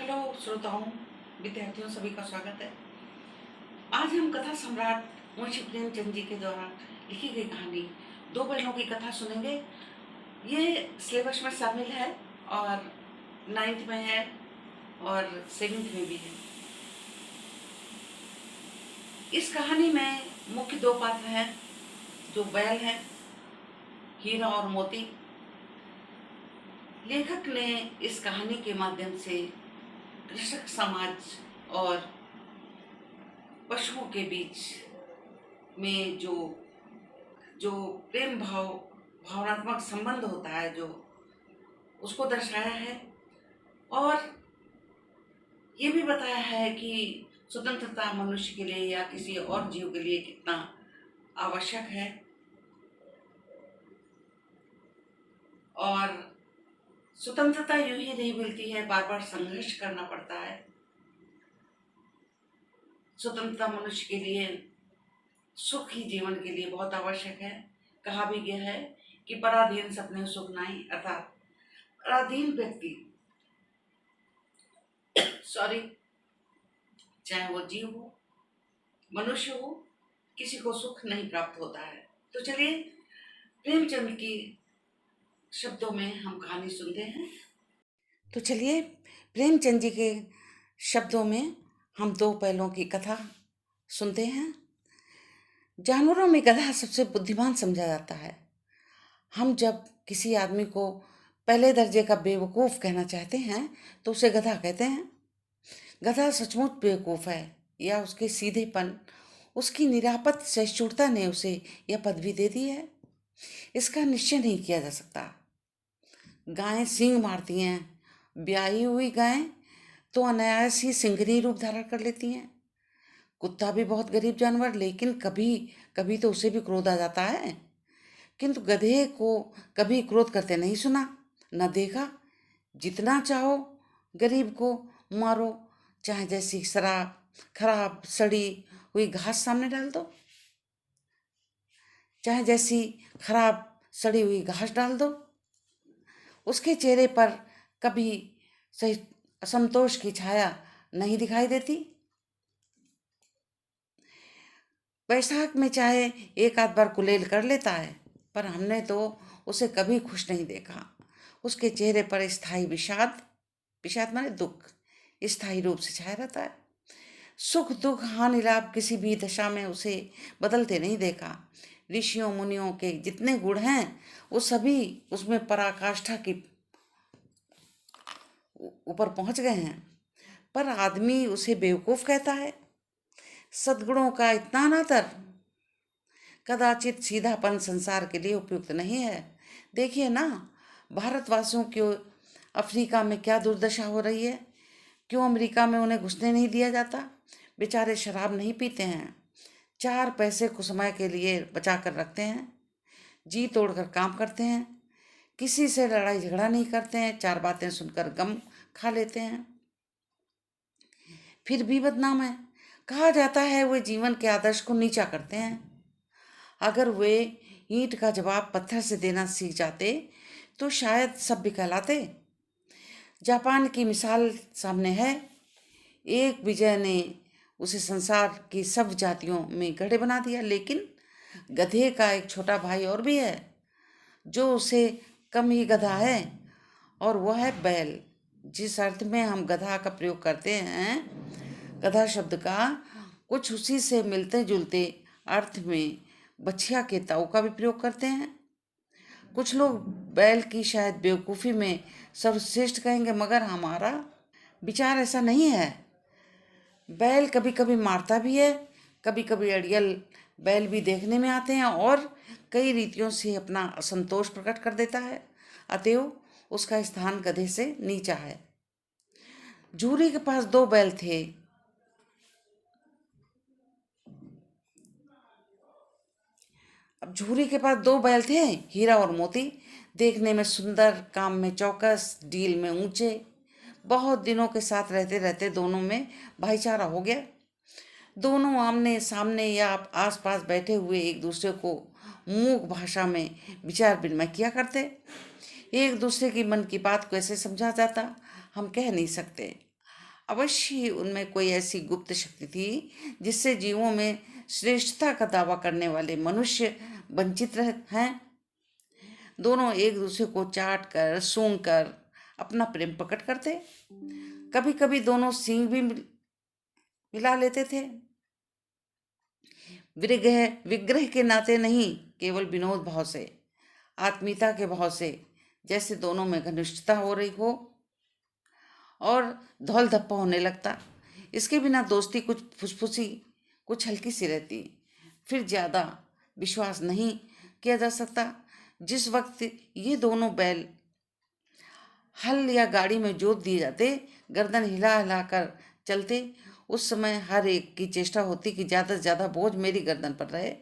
Hello श्रोताओं, विद्यार्थियों सभी का स्वागत है। आज हम कथा सम्राट मुंशी प्रेमचंद जी के द्वारा लिखी गई कहानी दो बैलों की कथा सुनेंगे। ये सिलेबस में शामिल है और 9th में है और 7th में भी है। इस कहानी में मुख्य दो पात्र हैं जो बैल हैं, हीरा और मोती। लेखक ने इस कहानी के माध्यम से कृषक समाज और पशुओं के बीच में जो जो प्रेम भावनात्मक संबंध होता है जो उसको दर्शाया है और ये भी बताया है कि स्वतंत्रता मनुष्य के लिए या किसी और जीव के लिए कितना आवश्यक है। और स्वतंत्रता यूं ही नहीं मिलती है, बार बार संघर्ष करना पड़ता है। स्वतंत्रता मनुष्य के लिए, सुख ही जीवन के लिए बहुत आवश्यक है। कहा भी गया है कि पराधीन सपने सुख नाई, अर्थात पराधीन व्यक्ति चाहे वो जीव हो, मनुष्य हो, किसी को सुख नहीं प्राप्त होता है। तो चलिए प्रेमचंद की शब्दों में हम कहानी सुनते हैं। तो चलिए प्रेमचंद जी के शब्दों में हम दो बैलों की कथा सुनते हैं। जानवरों में गधा सबसे बुद्धिमान समझा जाता है। हम जब किसी आदमी को पहले दर्जे का बेवकूफ़ कहना चाहते हैं तो उसे गधा कहते हैं। गधा सचमुच बेवकूफ़ है या उसके सीधेपन, उसकी निरापद सहिष्णुता ने उसे यह पदवी दे दी है, इसका निश्चय नहीं किया जा सकता। गायें सींग मारती हैं, ब्याही हुई गायें तो अनायास ही सिंघनी रूप धारण कर लेती हैं। कुत्ता भी बहुत गरीब जानवर, लेकिन कभी कभी तो उसे भी क्रोध आ जाता है, किंतु गधे को कभी क्रोध करते नहीं सुना, न देखा। जितना चाहो गरीब को मारो, चाहे जैसी शराब खराब सड़ी हुई घास सामने डाल दो, चाहे जैसी खराब सड़ी हुई घास डाल दो, उसके चेहरे पर कभी सही असंतोष की छाया नहीं दिखाई देती। बैसाख में चाहे एक आध बार कुलेल कर लेता है, पर हमने तो उसे कभी खुश नहीं देखा। उसके चेहरे पर स्थायी विषाद, विषाद माने दुख, स्थायी रूप से छाया रहता है। सुख दुख हानि लाभ किसी भी दशा में उसे बदलते नहीं देखा। ऋषियों मुनियों के जितने गुण हैं वो सभी उसमें पराकाष्ठा की ऊपर पहुंच गए हैं, पर आदमी उसे बेवकूफ़ कहता है। सद्गुणों का इतना अनादर, कदाचित सीधापन संसार के लिए उपयुक्त नहीं है। देखिए ना, भारतवासियों की अफ्रीका में क्या दुर्दशा हो रही है। क्यों अमेरिका में उन्हें घुसने नहीं दिया जाता? बेचारे शराब नहीं पीते हैं, 4 पैसे कुछ समय के लिए बचा कर रखते हैं, जी तोड़कर काम करते हैं, किसी से लड़ाई झगड़ा नहीं करते हैं, 4 बातें सुनकर गम खा लेते हैं, फिर भी बदनाम है। कहा जाता है वे जीवन के आदर्श को नीचा करते हैं। अगर वे ईंट का जवाब पत्थर से देना सीख जाते तो शायद सभ्य कहलाते। जापान की मिसाल सामने है। एक विजय ने उसे संसार की सब जातियों में गढ़े बना दिया, लेकिन गधे का एक छोटा भाई और भी है जो उसे कम ही गधा है, और वह है बैल। जिस अर्थ में हम गधा का प्रयोग करते हैं, गधा शब्द का कुछ उसी से मिलते जुलते अर्थ में बछिया के ताऊ का भी प्रयोग करते हैं। कुछ लोग बैल की शायद बेवकूफ़ी में सर्वश्रेष्ठ कहेंगे, मगर हमारा विचार ऐसा नहीं है। बैल कभी कभी मारता भी है, कभी कभी अड़ियल बैल भी देखने में आते हैं और कई रीतियों से अपना असंतोष प्रकट कर देता है। अतएव उसका स्थान गधे से नीचा है। झूरी के पास 2 बैल थे। अब झूरी के पास 2 बैल थे, हीरा और मोती। देखने में सुंदर, काम में चौकस, डील में ऊंचे। बहुत दिनों के साथ रहते रहते दोनों में भाईचारा हो गया। दोनों आमने सामने या आसपास बैठे हुए एक दूसरे को मूक भाषा में विचार विनिमय किया करते। एक दूसरे की मन की बात को ऐसे समझा जाता, हम कह नहीं सकते। अवश्य ही उनमें कोई ऐसी गुप्त शक्ति थी जिससे जीवों में श्रेष्ठता का दावा करने वाले मनुष्य वंचित हैं। दोनों एक दूसरे को चाट कर सूंघ कर अपना प्रेम प्रकट करते। कभी कभी दोनों सींग भी मिला लेते थे। विग्रह विग्रह के नाते नहीं, केवल विनोद भाव से, आत्मीयता के भाव से, जैसे दोनों में घनिष्ठता हो रही हो और धौल धप्पा होने लगता। इसके बिना दोस्ती कुछ फुसफुसी, कुछ हल्की सी रहती, फिर ज़्यादा विश्वास नहीं किया जा सकता। जिस वक्त ये दोनों बैल हल या गाड़ी में जोत दिए जाते, गर्दन हिला हिला कर चलते, उस समय हर एक की चेष्टा होती कि ज़्यादा से ज़्यादा बोझ मेरी गर्दन पर रहे।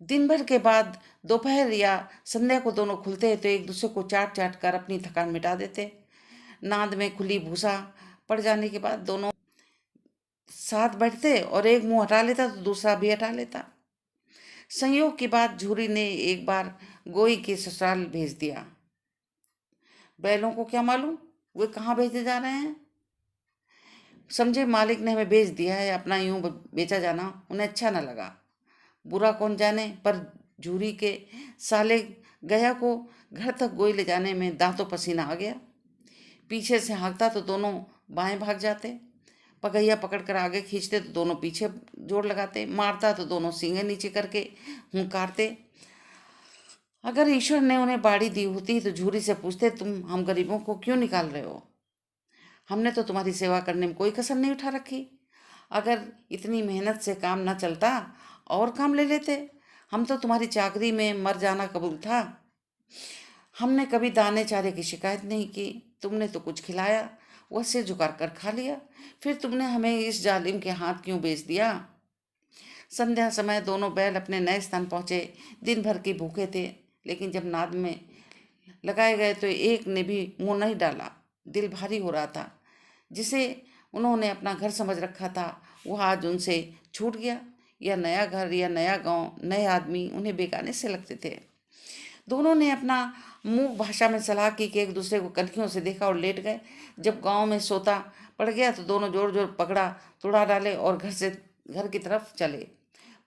दिन भर के बाद दोपहर या संध्या को दोनों खुलते तो एक दूसरे को चाट चाट कर अपनी थकान मिटा देते। नाद में खुली भूसा पड़ जाने के बाद दोनों साथ बैठते और एक मुंह हटा लेता तो दूसरा भी हटा लेता। संयोग की बात, झूरी ने एक बार गोई के ससुराल भेज दिया। बैलों को क्या मालूम वे कहाँ भेजे जा रहे हैं। समझे मालिक ने हमें भेज दिया है, अपना यूं बेचा जाना उन्हें अच्छा न लगा। बुरा कौन जाने, पर झूरी के साले गया को घर तक गोई ले जाने में दांतों पसीना आ गया। पीछे से हाँकता तो दोनों बाएं भाग जाते, पगैया पकड़कर आगे खींचते तो दोनों पीछे जोर लगाते, मारता तो दोनों सींगे नीचे करके हुंकारते। अगर ईश्वर ने उन्हें बाड़ी दी होती तो झूरी से पूछते, तुम हम गरीबों को क्यों निकाल रहे हो? हमने तो तुम्हारी सेवा करने में कोई कसर नहीं उठा रखी। अगर इतनी मेहनत से काम न चलता और काम ले लेते। हम तो तुम्हारी चाकरी में मर जाना कबूल था। हमने कभी दाने चारे की शिकायत नहीं की, तुमने तो कुछ खिलाया, वह सिर झुकाकर कर खा लिया। फिर तुमने हमें इस जालिम के हाथ क्यों बेच दिया? संध्या समय दोनों बैल अपने नए स्थान पहुंचे। दिन भर के भूखे थे, लेकिन जब नाद में लगाए गए तो एक ने भी मुंह नहीं डाला। दिल भारी हो रहा था। जिसे उन्होंने अपना घर समझ रखा था वह आज उनसे छूट गया। यह नया घर या नया गांव, नए आदमी उन्हें बेगाने से लगते थे। दोनों ने अपना मूक भाषा में सलाह की कि एक दूसरे को कनखियों से देखा और लेट गए। जब गांव में सोता पड़ गया तो दोनों जोर जोर पकड़ा तोड़ा डाले और घर की तरफ चले।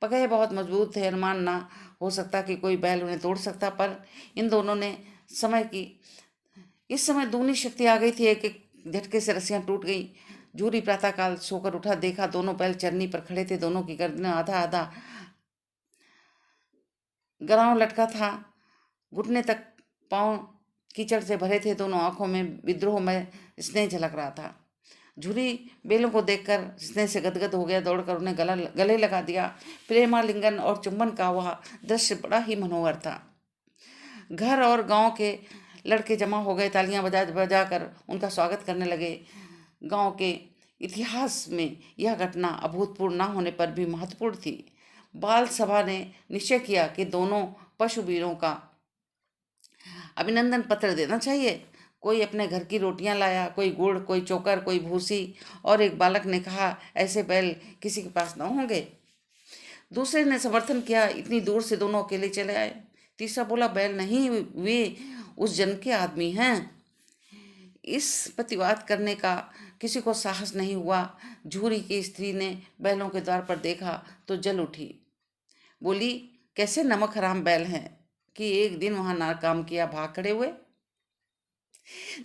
पगहे बहुत मजबूत थे, अनुमान ना हो सकता कि कोई बैल उन्हें तोड़ सकता, पर इन दोनों ने इस समय दूनी शक्ति आ गई थी। एक एक झटके से रस्सियां टूट गई। झूरी प्रातःकाल सोकर उठा, देखा दोनों बैल चरनी पर खड़े थे। दोनों की गर्दनें आधा आधा गराव लटका था, घुटने तक पांव कीचड़ से भरे थे। दोनों आंखों में विद्रोह में स्नेह झलक रहा था। झूरी बेलों को देखकर स्नेह से गदगद हो गया, दौड़कर उन्हें गले लगा दिया। प्रेमालिंगन और चुंबन का वह दृश्य बड़ा ही मनोहर था। घर और गांव के लड़के जमा हो गए, तालियां बजा बजा कर उनका स्वागत करने लगे। गांव के इतिहास में यह घटना अभूतपूर्व न होने पर भी महत्वपूर्ण थी। बाल सभा ने निश्चय किया कि दोनों पशु वीरों का अभिनंदन पत्र देना चाहिए। कोई अपने घर की रोटियां लाया, कोई गुड़, कोई चोकर, कोई भूसी, और एक बालक ने कहा, ऐसे बैल किसी के पास न होंगे। दूसरे ने समर्थन किया, इतनी दूर से दोनों अकेले चले आए। तीसरा बोला, बैल नहीं, वे उस जन्म के आदमी हैं। इस प्रतिवाद करने का किसी को साहस नहीं हुआ। झूरी की स्त्री ने बैलों के द्वार पर देखा तो जल उठी। बोली, कैसे नमक हराम बैल हैं कि एक दिन वहां ना काम किया भाग खड़े हुए।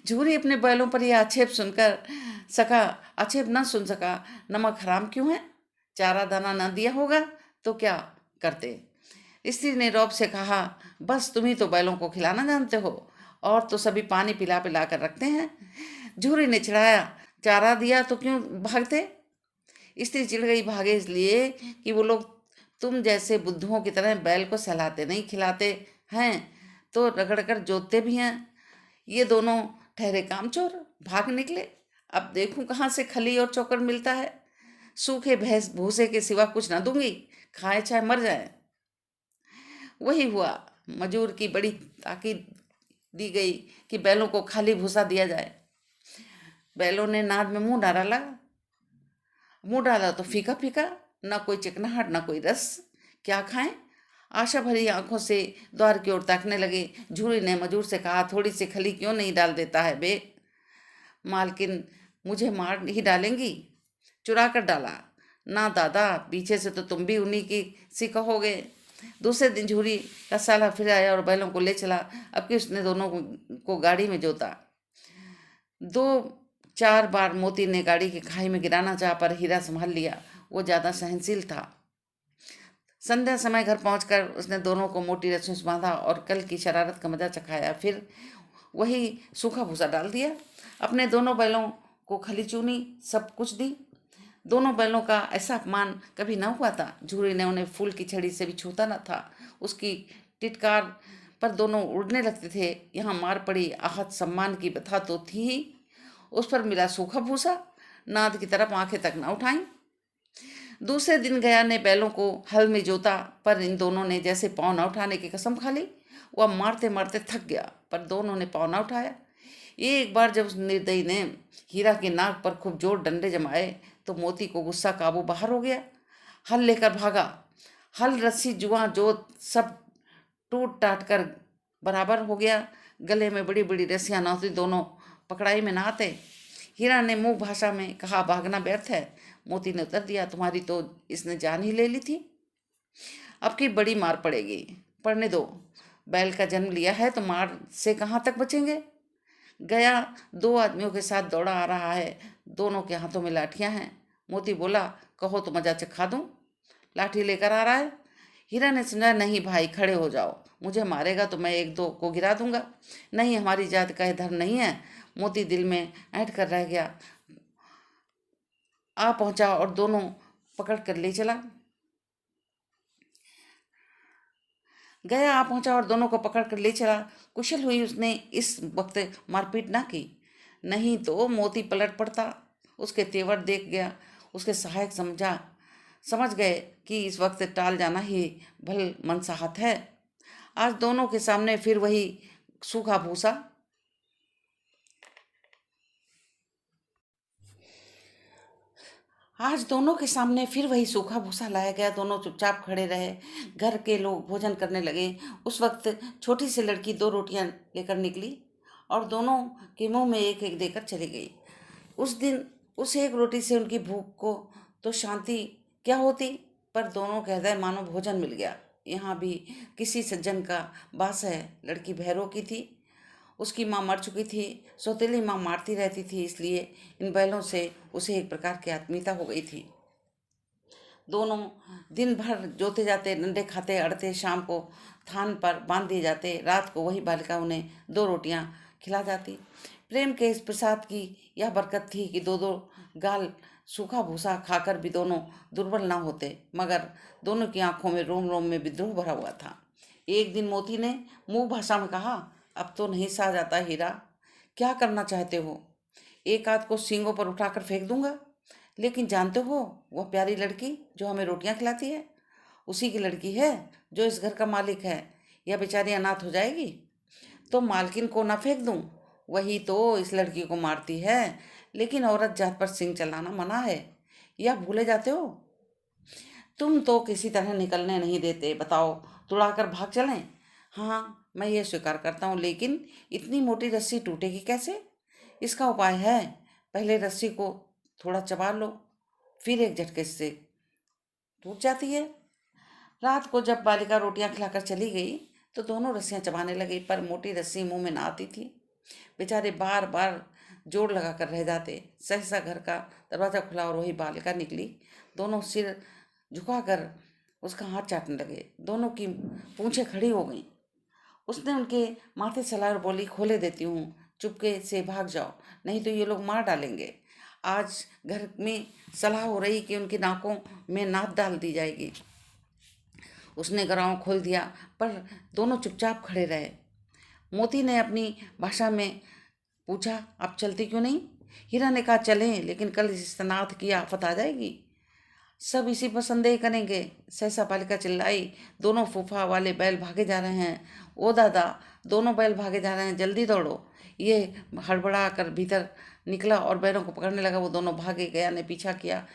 झूरी अपने बैलों पर यह आक्षेप न सुन सका। नमक हराम क्यों है? चारा दाना न दिया होगा तो क्या करते? स्त्री ने रौब से कहा, बस तुम ही तो बैलों को खिलाना जानते हो, और तो सभी पानी पिला पिला कर रखते हैं। झूरी ने चिढ़ाया, चारा दिया तो क्यों भागते? स्त्री चिढ़ गई, भागे इसलिए कि वो लोग तुम जैसे बुद्धुओं की तरह बैल को सहलाते नहीं, खिलाते हैं तो रगड़ कर जोतते भी हैं। ये दोनों ठहरे कामचोर, भाग निकले। अब देखूं कहाँ से खली और चोकर मिलता है। सूखे भैंस भूसे के सिवा कुछ ना दूंगी, खाए चाहे मर जाए। वही हुआ। मजूर की बड़ी ताकीद दी गई कि बैलों को खाली भूसा दिया जाए। बैलों ने नाद में मुंह डाला तो फीका फीका, ना कोई चिकनाहट ना कोई रस। क्या खाएं? आशा भरी आंखों से द्वार की ओर ताकने लगे। झूरी ने मजूर से कहा, थोड़ी सी खली क्यों नहीं डाल देता है बे? मालकिन मुझे मार ही डालेंगी, चुरा कर डाला। ना दादा, पीछे से तो तुम भी उन्हीं की सी कहोगे। दूसरे दिन झूरी का साला फिर आया और बैलों को ले चला। अब कि उसने दोनों को गाड़ी में जोता। 2-4 बार मोती ने गाड़ी की खाई में गिराना चाहा, पर हीरा संभाल लिया। वो ज़्यादा सहनशील था। संध्या समय घर पहुंचकर उसने दोनों को मोटी रस्सियों से बांधा और कल की शरारत का मजा चखाया। फिर वही सूखा भूसा डाल दिया। अपने दोनों बैलों को खली चूनी, सब कुछ दी। दोनों बैलों का ऐसा अपमान कभी न हुआ था। झूरी ने उन्हें फूल की छड़ी से भी छूता न था। उसकी टिटकार पर दोनों उड़ने लगते थे। यहाँ मार पड़ी आहत सम्मान की बता तो थी ही, उस पर मिला सूखा भूसा। नाद की तरफ आंखें तक न उठाई। दूसरे दिन गया ने बैलों को हल में जोता, पर इन दोनों ने जैसे पाँव न उठाने की कसम खा ली। वह मारते मारते थक गया, पर दोनों ने पाँव न उठाया। एक बार जब उस निर्दयी ने हीरा की नाक पर खूब जोर डंडे जमाए, तो मोती को गुस्सा काबू बाहर हो गया। हल लेकर भागा। हल, रस्सी, जुआ, जोत सब टूट टाट कर बराबर हो गया। गले में बड़ी बड़ी रस्सियां न होती, दोनों पकड़ाई में न आते। हीरा ने मुंह भाषा में कहा, भागना व्यर्थ है। मोती ने उत्तर दिया, तुम्हारी तो इसने जान ही ले ली थी, अब की बड़ी मार पड़ेगी। पड़ने दो, बैल का जन्म लिया है तो मार से कहाँ तक बचेंगे। गया 2 आदमियों के साथ दौड़ा आ रहा है। दोनों के हाथों में लाठियां हैं। मोती बोला, कहो तो मजा चखा दूं। लाठी लेकर आ रहा है। हीरा ने समझा, नहीं भाई, खड़े हो जाओ, मुझे मारेगा तो मैं 1-2 को गिरा दूंगा। नहीं, हमारी जात का यह धर्म नहीं है। मोती दिल में ऐंठ कर रह गया। आ पहुंचा और दोनों पकड़ कर ले चला। गया आ पहुंचा और दोनों को पकड़ कर ले चला। कुशल हुई उसने इस वक्त मारपीट ना की, नहीं तो मोती पलट पड़ता। उसके तेवर देख गया। उसके सहायक समझ गए कि इस वक्त टाल जाना ही भल मनसाहत है। आज दोनों के सामने फिर वही सूखा भूसा। आज दोनों के सामने फिर वही सूखा भूसा लाया गया। दोनों चुपचाप खड़े रहे। घर के लोग भोजन करने लगे। उस वक्त छोटी सी लड़की 2 रोटियां लेकर निकली और दोनों के मुंह में एक एक देकर चली गई। उस दिन उस एक रोटी से उनकी भूख को तो शांति क्या होती, पर दोनों के हृदय मानो भोजन मिल गया। यहाँ भी किसी सज्जन का वास है। लड़की भैरव की थी। उसकी माँ मर चुकी थी। सौतेली माँ मारती रहती थी, इसलिए इन बैलों से उसे एक प्रकार की आत्मीयता हो गई थी। दोनों दिन भर जोते जाते, डंडे खाते, अड़ते, शाम को थान पर बांध दिए जाते। रात को वही बालिका उन्हें 2 रोटियां खिला जाती। प्रेम के इस प्रसाद की यह बरकत थी कि 2-2 गाल सूखा भूसा खाकर भी दोनों दुर्बल ना होते, मगर दोनों की आंखों में रोम रोम में विद्रोह भरा हुआ था। एक दिन मोती ने मुंह भाषा में कहा, अब तो नहीं सहा जाता हीरा, क्या करना चाहते हो। एक आध को सींगों पर उठाकर फेंक दूंगा, लेकिन जानते हो वह प्यारी लड़की जो हमें रोटियां खिलाती है, उसी की लड़की है जो इस घर का मालिक है। यह बेचारी अनाथ हो जाएगी तो मालकिन को ना फेंक दूं, वही तो इस लड़की को मारती है। लेकिन औरत जात पर सिंग चलाना मना है, यह भूले जाते हो। तुम तो किसी तरह निकलने नहीं देते, बताओ तुड़ाकर भाग चलें। हाँ, मैं ये स्वीकार करता हूँ, लेकिन इतनी मोटी रस्सी टूटेगी कैसे। इसका उपाय है, पहले रस्सी को थोड़ा चबा लो, फिर एक झटके से टूट जाती है। रात को जब बालिका रोटियां खिलाकर चली गई तो दोनों रस्सियां चबाने लगी, पर मोटी रस्सी मुंह में ना आती थी। बेचारे बार बार जोर लगाकर रह जाते। सहसा घर का दरवाजा खुला और वही बालिका निकली। दोनों सिर झुकाकर उसका हाथ चाटने लगे। दोनों की पूंछें खड़ी हो गईं। उसने उनके माथे चलाए और बोली, खोले देती हूँ, चुपके से भाग जाओ, नहीं तो ये लोग मार डालेंगे। आज घर में सलाह हो रही कि उनकी नाकों में नाद डाल दी जाएगी। उसने गराव खोल दिया, पर दोनों चुपचाप खड़े रहे। मोती ने अपनी भाषा में पूछा, आप चलते क्यों नहीं। हीरा ने कहा, चलें, लेकिन कल इस तनात की आफत आ जाएगी, सब इसी पर संदेह करेंगे। सहसा बालिका चिल्लाई, दोनों फूफा वाले बैल भागे जा रहे हैं। ओ दादा, दोनों बैल भागे जा रहे हैं, जल्दी दौड़ो। ये हड़बड़ा कर भीतर निकला और बैलों को पकड़ने लगा। वो दोनों भागे। गया ने पीछा किया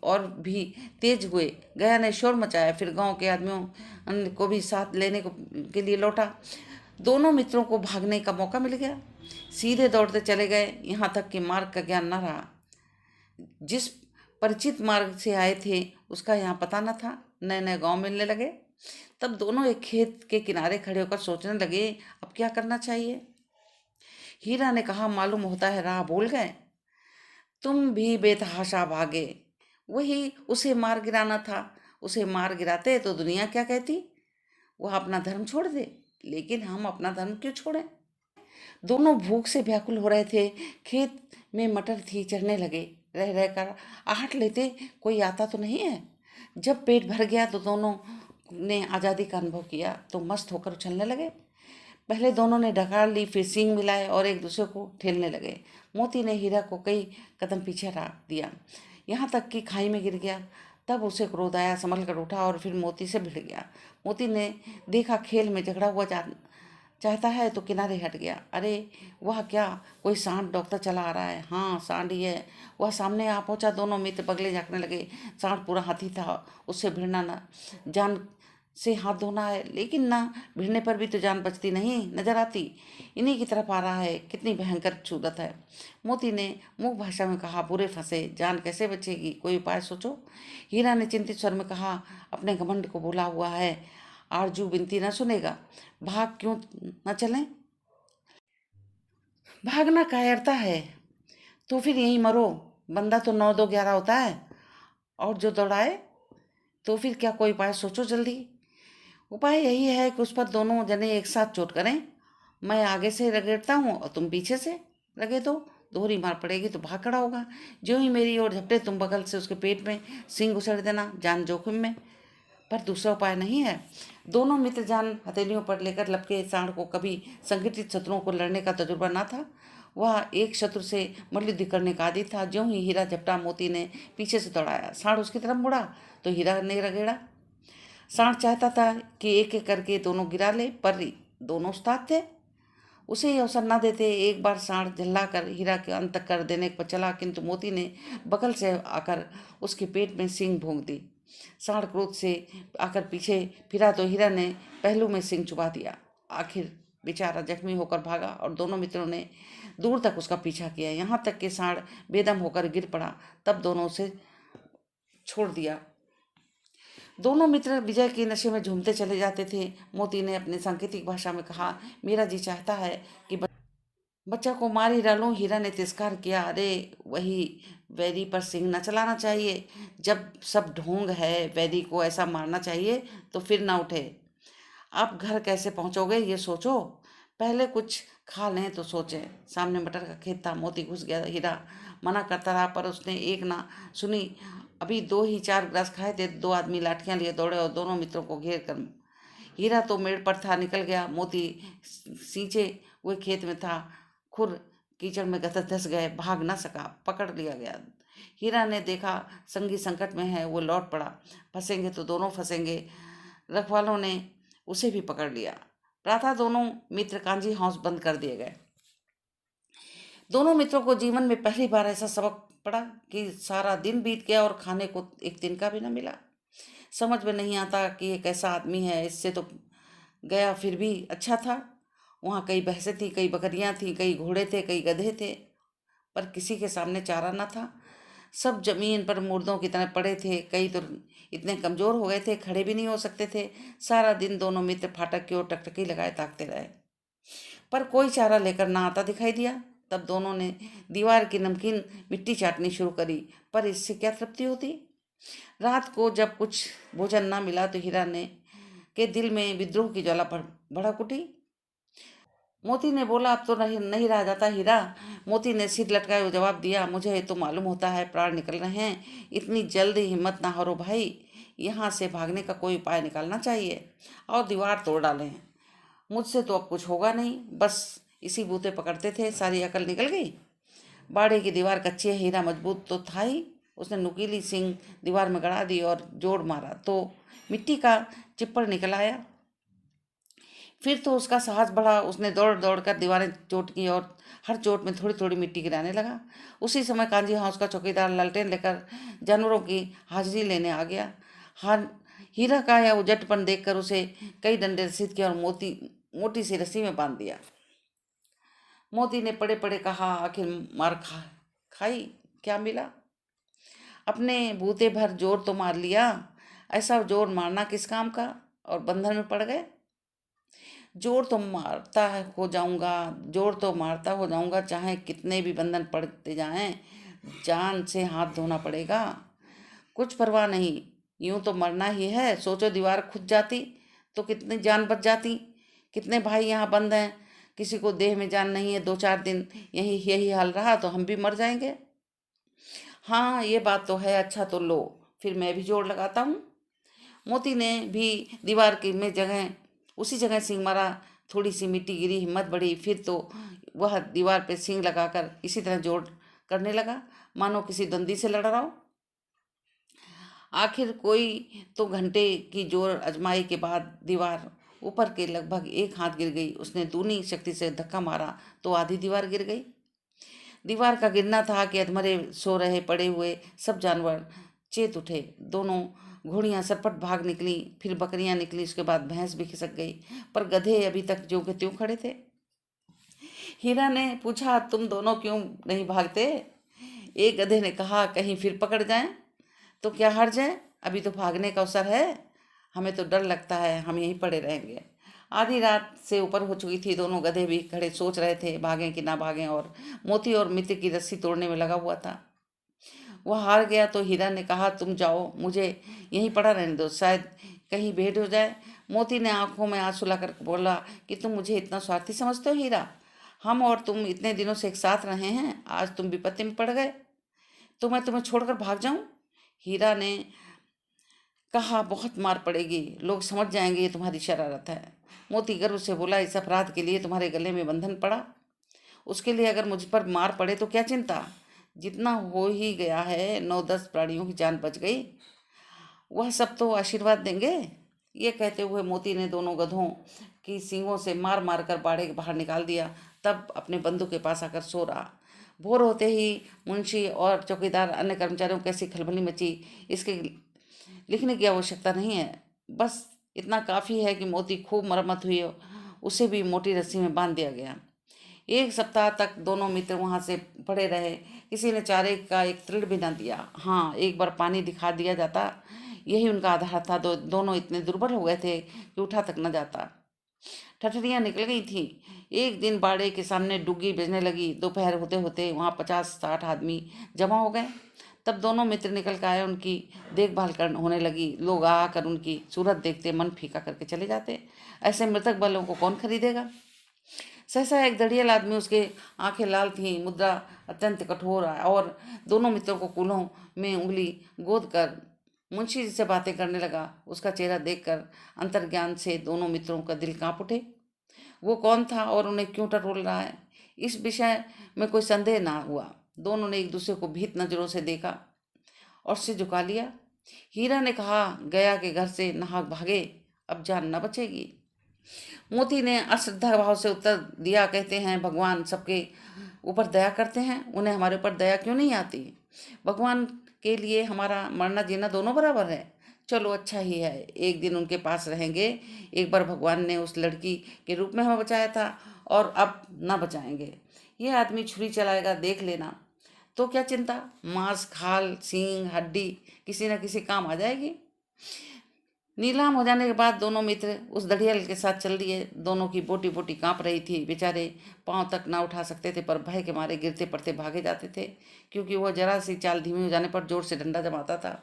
और भी तेज हुए। गया ने शोर मचाया, फिर गांव के आदमियों को भी साथ लेने के लिए लौटा। दोनों मित्रों को भागने का मौका मिल गया। सीधे दौड़ते चले गए, यहाँ तक कि मार्ग का ज्ञान न रहा। जिस परिचित मार्ग से आए थे उसका यहाँ पता न था। नए नए गांव मिलने लगे। तब दोनों एक खेत के किनारे खड़े होकर सोचने लगे, अब क्या करना चाहिए। हीरा ने कहा, मालूम होता है राह भूल गए। तुम भी बेतहाशा भागे। वही उसे मार गिराना था। उसे मार गिराते तो दुनिया क्या कहती। वह अपना धर्म छोड़ दे, लेकिन हम अपना धर्म क्यों छोड़ें। दोनों भूख से व्याकुल हो रहे थे। खेत में मटर थी, चढ़ने लगे। रह रहकर आहट लेते, कोई आता तो नहीं है। जब पेट भर गया तो दोनों ने आज़ादी का अनुभव किया तो मस्त होकर उछलने लगे। पहले दोनों ने डकार ली, फिर सींग मिलाए और एक दूसरे को ठेलने लगे। मोती ने हीरा को कई कदम पीछे हटा दिया, यहाँ तक कि खाई में गिर गया। तब उसे क्रोध आया, संभल कर उठा और फिर मोती से भिड़ गया। मोती ने देखा खेल में झगड़ा हुआ चाहता है तो किनारे हट गया। अरे वह क्या, कोई सांड डॉक्टर चला आ रहा है। हाँ, सांड ही है। वह सामने आ पहुंचा। दोनों मित्र बगले झाँकने लगे। सांड पूरा हाथी था, उससे भिड़ना न जान से हाथ धोना है, लेकिन ना भिड़ने पर भी तो जान बचती नहीं नजर आती। इन्हीं की तरफ आ रहा है, कितनी भयंकर सूरत है। मोती ने मूक भाषा में कहा, बुरे फंसे, जान कैसे बचेगी, कोई उपाय सोचो। हीरा ने चिंतित स्वर में कहा, अपने घमंड को भूला हुआ है, आरजू विनती न सुनेगा। भाग क्यों न चलें। भागना कायरता है, तो फिर यहीं मरो। बंदा तो 9 2 11 होता है। और जो दौड़ाए तो फिर क्या, कोई उपाय सोचो जल्दी। उपाय यही है कि उस पर दोनों जने एक साथ चोट करें। मैं आगे से रगड़ता हूँ और तुम पीछे से रगे दो। दोहरी मार पड़ेगी तो भाग खड़ा होगा। जो ही मेरी ओर झपटे तुम बगल से उसके पेट में सींग उछाड़ देना, जान जोखिम में। पर दूसरा उपाय नहीं है। दोनों मित्र जान हथेलियों पर लेकर लपके। सांड को कभी संगठित शत्रुओं को लड़ने का तजुर्बा न था। वह एक शत्रु से मल्लयुद्ध करने का आदी था। ज्यों ही हीरा झपटा, मोती ने पीछे से दौड़ाया। सांड उसकी तरफ मुड़ा तो हीरा ने रगेड़ा। सांड चाहता था कि एक एक करके दोनों गिरा ले, पर दोनों उस्ताद थे, उसे ही अवसर न देते। एक बार सांड झल्ला कर हीरा के अंत कर देने पर चला, किंतु मोती ने बगल से आकर उसके पेट में सींग भोंक दी। सांड क्रोध से आकर पीछे फिरा तो हीरा ने पहलू में सींग चुबा दिया। आखिर बेचारा जख्मी होकर भागा और दोनों मित्रों ने दूर तक उसका पीछा किया, यहाँ तक कि सांड बेदम होकर गिर पड़ा। तब दोनों उसे छोड़ दिया। दोनों मित्र विजय के नशे में झूमते चले जाते थे। मोती ने अपनी सांकेतिक भाषा में कहा, मेरा जी चाहता है कि बच्चा को मार ही डालूं। हीरा ने तिरस्कार किया, अरे वही वैरी पर सिंह न चलाना चाहिए। जब सब ढोंग है, वैरी को ऐसा मारना चाहिए तो फिर ना उठे। आप घर कैसे पहुंचोगे ये सोचो, पहले कुछ खा लें तो सोचें। सामने मटर का खेत था। मोती घुस गया। हीरा मना करता रहा पर उसने एक ना सुनी। अभी 2 ही 4 ग्रास खाए थे, 2 आदमी लाठियां लिए दौड़े और दोनों मित्रों को घेर कर। हीरा तो मेड़ पर था, निकल गया। मोती सींचे हुए खेत में था। खुर कीचड़ में धस गए, भाग न सका, पकड़ लिया गया। हीरा ने देखा संगी संकट में है, वो लौट पड़ा। फंसेंगे तो दोनों फंसेंगे। रखवालों ने उसे भी पकड़ लिया। प्रातः दोनों मित्र कांजी हाउस बंद कर दिए गए। दोनों मित्रों को जीवन में पहली बार ऐसा सबक पड़ा कि सारा दिन बीत गया और खाने को एक दिन का भी न मिला। समझ में नहीं आता कि ये कैसा आदमी है। इससे तो गया फिर भी अच्छा था। वहाँ कई भैंसें थी, कई बकरियाँ थीं, कई घोड़े थे, कई गधे थे, पर किसी के सामने चारा न था। सब जमीन पर मुर्दों की तरह पड़े थे। कई तो इतने कमजोर हो गए थे, खड़े भी नहीं हो सकते थे। सारा दिन दोनों मित्र फाटक की ओर टकटकी लगाए ताकते रहे, पर कोई चारा लेकर ना आता दिखाई दिया। तब दोनों ने दीवार की नमकीन मिट्टी चाटनी शुरू करी, पर इससे क्या तृप्ति होती। रात को जब कुछ भोजन ना मिला तो हीरा ने के दिल में विद्रोह की ज्वाला भड़क उठी। मोती ने बोला, अब तो नहीं रहा जाता हीरा। मोती ने सिर लटकाए हुए जवाब दिया, मुझे तो मालूम होता है प्राण निकल रहे हैं। इतनी जल्दी हिम्मत ना हारो भाई। यहाँ से भागने का कोई उपाय निकालना चाहिए और दीवार तोड़ डालें। मुझसे तो अब कुछ होगा नहीं। बस इसी बूते पकड़ते थे, सारी अकल निकल गई। बाड़े की दीवार कच्ची है, हीरा मजबूत तो था ही। उसने नुकीली सींग दीवार में गड़ा दी और जोड़ मारा तो मिट्टी का चिप्पड़ निकल आया। फिर तो उसका साहस बढ़ा। उसने दौड़ दौड़ कर दीवारें चोट की और हर चोट में थोड़ी थोड़ी मिट्टी गिराने लगा। उसी समय कांजी हाउस का चौकीदार लालटेन लेकर जानवरों की हाजिरी लेने आ गया। हार हीरा का यह उजटपन देखकर उसे कई डंडे रसीद किया और मोटी सी रस्सी में बांध दिया। मोती ने पड़े पड़े कहा, आखिर मार खाई, क्या मिला? अपने बूते भर जोर तो मार लिया, ऐसा जोर मारना किस काम का, और बंधन में पड़ गए। जोर तो मारता हो जाऊंगा, जोर तो मारता हो जाऊंगा, चाहे कितने भी बंधन पड़ते जाएं, जान से हाथ धोना पड़ेगा। कुछ परवाह नहीं, यूं तो मरना ही है। सोचो दीवार खुद जाती तो कितनी जान बच जाती। कितने भाई यहाँ बंद हैं, किसी को देह में जान नहीं है। 2-4 दिन यही हाल रहा तो हम भी मर जाएंगे। हाँ ये बात तो है। अच्छा तो लो, फिर मैं भी जोर लगाता हूँ। मोती ने भी दीवार की में जगह उसी जगह सींग मारा। थोड़ी सी मिट्टी गिरी, हिम्मत बढ़ी, फिर तो वह दीवार पे सींग लगाकर इसी तरह जोर करने लगा, मानो किसी दंदी से लड़ रहा हो। आखिर कोई तो घंटे की जोर आजमाई के बाद दीवार ऊपर के लगभग 1 हाथ गिर गई। उसने दूनी शक्ति से धक्का मारा तो आधी दीवार गिर गई। दीवार का गिरना था कि अधमरे सो रहे पड़े हुए सब जानवर चेत उठे। दोनों घोड़ियां सरपट भाग निकली, फिर बकरियां निकली, उसके बाद भैंस भी खिसक गई, पर गधे अभी तक ज्यों के त्यों खड़े थे। हीरा ने पूछा, तुम दोनों क्यों नहीं भागते? एक गधे ने कहा, कहीं फिर पकड़ जाएं तो क्या हर्ज है, अभी तो भागने का अवसर है। हमें तो डर लगता है, हम यहीं पड़े रहेंगे। आधी रात से ऊपर हो चुकी थी। दोनों गधे भी खड़े सोच रहे थे भागें कि ना भागें, और मोती और मित्र की रस्सी तोड़ने में लगा हुआ था। वह हार गया तो हीरा ने कहा, तुम जाओ, मुझे यहीं पड़ा रहने दो, शायद कहीं भेंट हो जाए। मोती ने आंखों में आंसू लाकर बोला कि तुम मुझे इतना स्वार्थी समझते हो हीरा? हम और तुम इतने दिनों से एक साथ रहे हैं, आज तुम विपत्ति में पड़ गए तो मैं तुम्हें छोड़कर भाग जाऊं? हीरा ने कहा, बहुत मार पड़ेगी, लोग समझ जाएंगे ये तुम्हारी शरारत है। मोती गर्व से बोला, इस अपराध के लिए तुम्हारे गले में बंधन पड़ा, उसके लिए अगर मुझ पर मार पड़े तो क्या चिंता, जितना हो ही गया है, 9-10 प्राणियों की जान बच गई, वह सब तो आशीर्वाद देंगे। ये कहते हुए मोती ने दोनों गधों की सींगों से मार मार कर बाड़े के बाहर निकाल दिया। तब अपने बंधु के पास आकर सो रहा। भोर होते ही मुंशी और चौकीदार अन्य कर्मचारियों की कैसी खलबली मची, इसके लिखने की आवश्यकता नहीं है। बस इतना काफ़ी है कि मोती खूब मरम्मत हुई, उसे भी मोटी रस्सी में बांध दिया गया। 1 सप्ताह तक दोनों मित्र वहाँ से पड़े रहे। किसी ने चारे का एक तृण भी न दिया। हाँ, एक बार पानी दिखा दिया जाता, यही उनका आधार था। दोनों इतने दुर्बल हो गए थे कि उठा तक न जाता। ठठरियाँ निकल गई थीं। एक दिन बाड़े के सामने डुग्गी बजने लगी। दोपहर होते होते वहाँ 50-60 आदमी जमा हो गए। तब दोनों मित्र निकल कर आए। उनकी देखभाल कर होने लगी। लोग आकर उनकी सूरत देखते मन फीका करके चले जाते। ऐसे मृतक बलों को कौन खरीदेगा? सहसा एक दड़ियल आदमी, उसके आंखें लाल थीं, मुद्रा अत्यंत कठोर, और दोनों मित्रों को कूल्हों में उंगली गोद कर मुंशी जी से बातें करने लगा। उसका चेहरा देखकर अंतर्ज्ञान से दोनों मित्रों का दिल कांप उठे। वो कौन था और उन्हें क्यों टटोल रहा है, इस विषय में कोई संदेह ना हुआ। दोनों ने एक दूसरे को भीत नजरों से देखा और सिर झुका लिया। हीरा ने कहा, गया के घर से नाहक भागे, अब जान न बचेगी। मोती ने अश्रद्धा भाव से उत्तर दिया, कहते हैं भगवान सबके ऊपर दया करते हैं, उन्हें हमारे ऊपर दया क्यों नहीं आती? भगवान के लिए हमारा मरना जीना दोनों बराबर है। चलो अच्छा ही है, एक दिन उनके पास रहेंगे। एक बार भगवान ने उस लड़की के रूप में हमें बचाया था, और अब ना बचाएंगे। ये आदमी छुरी चलाएगा, देख लेना। तो क्या चिंता, मांस, खाल, सींग, हड्डी किसी न किसी काम आ जाएगी। नीलाम हो जाने के बाद दोनों मित्र उस दड़ियल के साथ चल दिए। दोनों की बोटी बोटी कांप रही थी। बेचारे पांव तक ना उठा सकते थे, पर भय के मारे गिरते पड़ते भागे जाते थे, क्योंकि वह जरा सी चाल धीमी हो जाने पर जोर से डंडा जमाता था।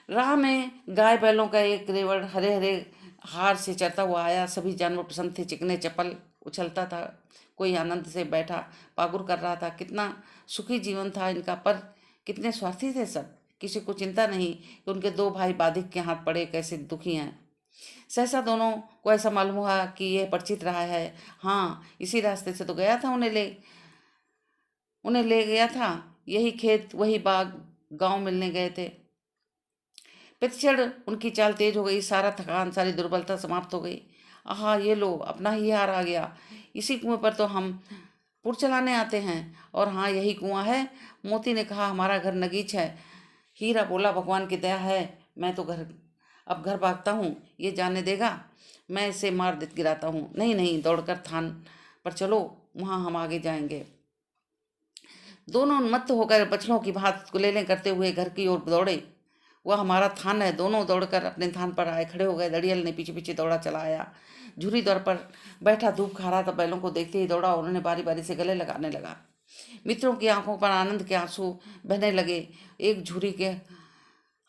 राह में गाय बैलों का एक रेवड़ हरे हरे हार से चरता हुआ आया। सभी जानवर प्रसन्न थे। चिकने चप्पल उछलता था, कोई आनंद से बैठा पागुर कर रहा था। कितना सुखी जीवन था इनका, पर कितने स्वार्थी थे सब। किसी को चिंता नहीं कि उनके 2 भाई बाधिक के हाथ पड़े कैसे दुखी हैं। सहसा दोनों को ऐसा मालूम हुआ कि यह परिचित रहा है। हाँ, इसी रास्ते से तो गया था, उन्हें ले गया था। यही खेत, वही बाग, गांव मिलने गए थे। प्रतिक्षण उनकी चाल तेज हो गई। सारा थकान, सारी दुर्बलता समाप्त हो गई। आहा, ये लो, अपना ही हार आ गया। इसी कुएं पर तो हम पुर चलाने आते हैं। और हाँ, यही कुआं है। मोती ने कहा, हमारा घर नगीच है। हीरा बोला, भगवान की दया है, मैं तो अब घर भागता हूँ, ये जाने देगा? मैं इसे मार गिराता हूँ। नहीं नहीं, दौड़कर थान पर चलो, वहाँ हम आगे जाएंगे। दोनों उन्मत्त होकर बछड़ों की भांति गुलेलें करते हुए घर की ओर दौड़े। वह हमारा थान है। दोनों दौड़कर अपने थान पर आए, खड़े हो गए। दड़ियल ने पीछे पीछे दौड़ा चला आया। झूरी दौड़ पर बैठा धूप खा रहा था। बैलों को देखते ही दौड़ा, उन्होंने बारी बारी से गले लगाने लगा। मित्रों की आंखों पर आनंद के आंसू बहने लगे। एक झूरी के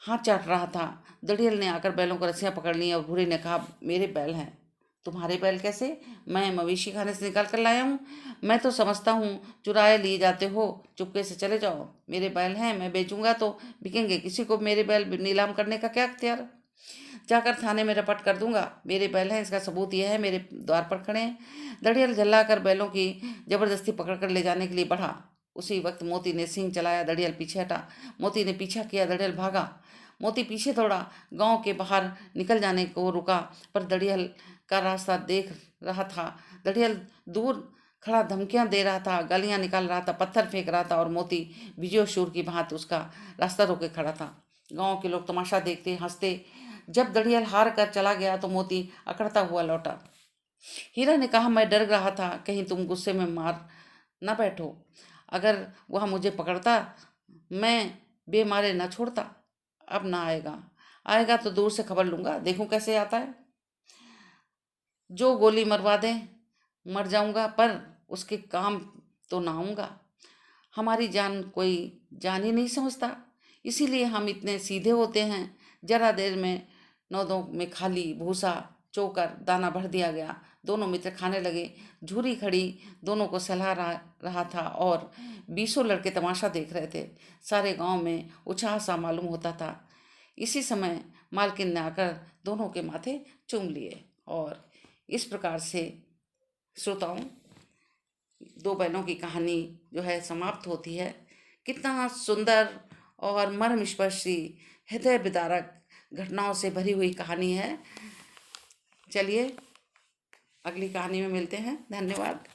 हाथ चाट रहा था। दड़ियल ने आकर बैलों को रस्सियां पकड़ ली और भूरी ने कहा, मेरे बैल हैं। तुम्हारे बैल कैसे? मैं मवेशी खाने से निकाल कर लाया हूँ। मैं तो समझता हूँ चुराए लिए जाते हो। चुपके से चले जाओ। मेरे बैल हैं, मैं बेचूंगा तो बिकेंगे। किसी को मेरे बैल नीलाम करने का क्या अख्तियार? जाकर थाने में रपट कर दूंगा। मेरे बैल हैं, इसका सबूत यह है, मेरे द्वार पर खड़े हैं। दड़ियल झल्ला कर बैलों की जबरदस्ती पकड़कर ले जाने के लिए बढ़ा। उसी वक्त मोती ने सिंह चलाया। दड़ियल पीछे हटा। मोती ने पीछा किया। दड़ियल भागा। मोती पीछे दौड़ा। गांव के बाहर निकल जाने को रुका, पर दड़ियल का रास्ता देख रहा था। दड़ियल दूर खड़ा धमकियां दे रहा था, गालियां निकाल रहा था, पत्थर फेंक रहा था, और मोती विजय शूर की भांति उसका रास्ता रोके खड़ा था। गांव के लोग तमाशा देखते हंसते। जब दड़ियल हार कर चला गया तो मोती अकड़ता हुआ लौटा। हीरा ने कहा, मैं डर रहा था कहीं तुम गुस्से में मार न बैठो। अगर वह मुझे पकड़ता मैं बेमारे न छोड़ता। अब ना आएगा। आएगा तो दूर से खबर लूंगा, देखूं कैसे आता है। जो गोली मरवा दे मर जाऊंगा, पर उसके काम तो ना आऊंगा। हमारी जान कोई जान ही नहीं समझता, इसीलिए हम इतने सीधे होते हैं। जरा देर में नौदों में खाली भूसा चोकर दाना भर दिया गया। दोनों मित्र खाने लगे। झूरी खड़ी दोनों को सहला रहा था और 20 लड़के तमाशा देख रहे थे। सारे गांव में उत्साह सा मालूम होता था। इसी समय मालकिन ने आकर दोनों के माथे चूम लिए। और इस प्रकार से श्रोताओं, दो बैलों की कहानी जो है समाप्त होती है। कितना सुंदर और मर्मस्पर्शी, हृदय विदारक घटनाओं से भरी हुई कहानी है। चलिए अगली कहानी में मिलते हैं। धन्यवाद।